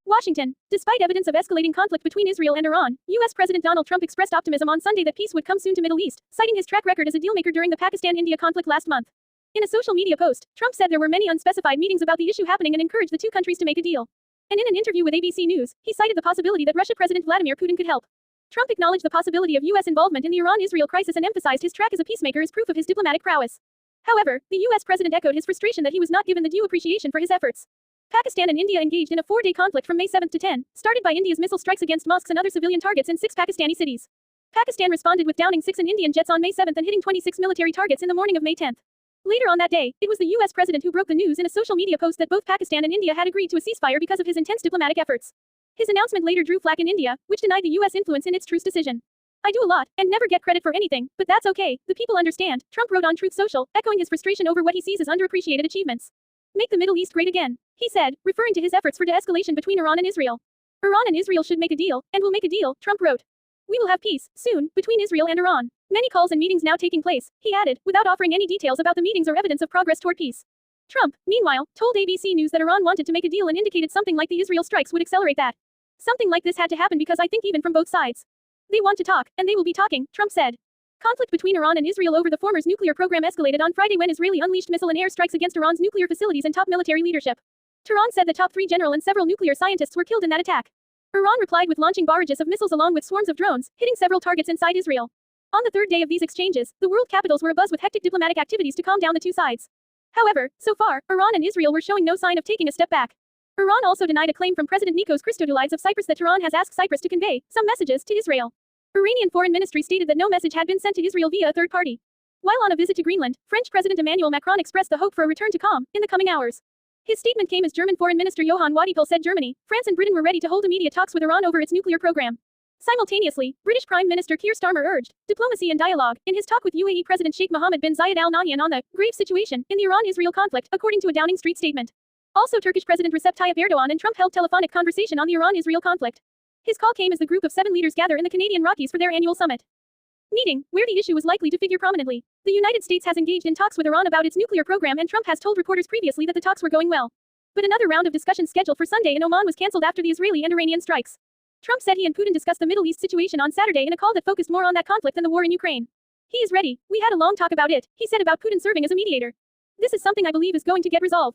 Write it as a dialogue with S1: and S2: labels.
S1: Washington. Despite evidence of escalating conflict between Israel and Iran, U.S. President Donald Trump expressed optimism on Sunday that peace would come soon to Middle East, citing his track record as a dealmaker during the Pakistan-India conflict last month. In a social media post, Trump said there were many unspecified meetings about the issue happening and encouraged the two countries to make a deal. And in an interview with ABC News, he cited the possibility that Russia President Vladimir Putin could help. Trump acknowledged the possibility of U.S. involvement in the Iran-Israel crisis and emphasized his track as a peacemaker as proof of his diplomatic prowess. However, the U.S. president echoed his frustration that he was not given the due appreciation for his efforts. Pakistan and India engaged in a 4-day conflict from May 7 to 10, started by India's missile strikes against mosques and other civilian targets in 6 Pakistani cities. Pakistan responded with downing 6 Indian jets on May 7 and hitting 26 military targets in the morning of May 10. Later on that day, it was the U.S. president who broke the news in a social media post that both Pakistan and India had agreed to a ceasefire because of his intense diplomatic efforts. His announcement later drew flack in India, which denied the U.S. influence in its truce decision. "I do a lot, and never get credit for anything, but that's okay, the people understand," Trump wrote on Truth Social, echoing his frustration over what he sees as underappreciated achievements. "Make the Middle East great again," he said, referring to his efforts for de-escalation between Iran and Israel. "Iran and Israel should make a deal, and we'll make a deal," Trump wrote. "We will have peace, soon, between Israel and Iran. Many calls and meetings now taking place," he added, without offering any details about the meetings or evidence of progress toward peace. Trump, meanwhile, told ABC News that Iran wanted to make a deal and indicated something like the Israel strikes would accelerate that. "Something like this had to happen because I think even from both sides. They want to talk, and they will be talking," Trump said. Conflict between Iran and Israel over the former's nuclear program escalated on Friday when Israeli unleashed missile and air strikes against Iran's nuclear facilities and top military leadership. Tehran said the top 3 general and several nuclear scientists were killed in that attack. Iran replied with launching barrages of missiles along with swarms of drones, hitting several targets inside Israel. On the third day of these exchanges, the world capitals were abuzz with hectic diplomatic activities to calm down the two sides. However, so far, Iran and Israel were showing no sign of taking a step back. Iran also denied a claim from President Nikos Christodoulides of Cyprus that Tehran has asked Cyprus to convey some messages to Israel. Iranian Foreign Ministry stated that no message had been sent to Israel via a third party. While on a visit to Greenland, French President Emmanuel Macron expressed the hope for a return to calm in the coming hours. His statement came as German Foreign Minister Johann Wadephil said Germany, France and Britain were ready to hold immediate talks with Iran over its nuclear program. Simultaneously, British Prime Minister Keir Starmer urged diplomacy and dialogue in his talk with UAE President Sheikh Mohammed bin Zayed Al Nahyan on the grave situation in the Iran-Israel conflict, according to a Downing Street statement. Also, Turkish President Recep Tayyip Erdogan and Trump held telephonic conversation on the Iran-Israel conflict. His call came as the group of 7 leaders gather in the Canadian Rockies for their annual summit meeting, where the issue was likely to figure prominently. The United States has engaged in talks with Iran about its nuclear program, and Trump has told reporters previously that the talks were going well. But another round of discussions scheduled for Sunday in Oman was cancelled after the Israeli and Iranian strikes. Trump said he and Putin discussed the Middle East situation on Saturday in a call that focused more on that conflict than the war in Ukraine. "He is ready. We had a long talk about it," he said about Putin serving as a mediator. "This is something I believe is going to get resolved.